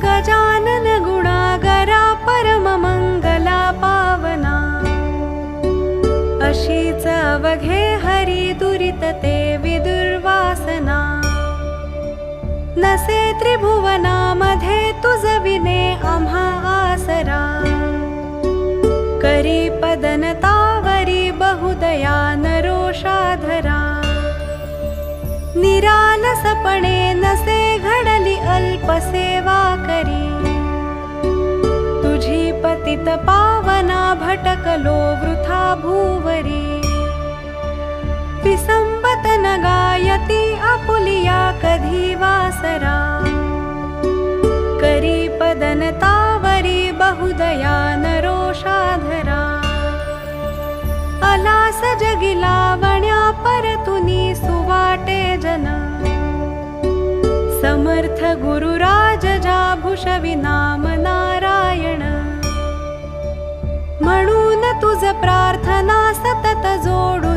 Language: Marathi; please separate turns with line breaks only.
गजानन गुणागरा परम मंगला पावना, अशीच अवघे हरी दुरित ते विदुर्वासना। नसे त्रिभुवनामध्ये तुझ विने आम्हा आसरा, करी पदनतावरी बहुदया नरोषाधरा। निरालसपणे नसे घडली अल्प सेवा करी, तुझी पतित पावना भटकलो वृथा भूवरी। विसंबत न गायती आपुलिया कधी वासरा, करी पदनतावरी बहुदया नरोषाधरा। अलास जगी लावण्या परतुनी सुवाटे जन, समर्थ गुरुराज जा भूषवी नाम नारायण। म्हणून तुझ प्रार्थना सतत जोडू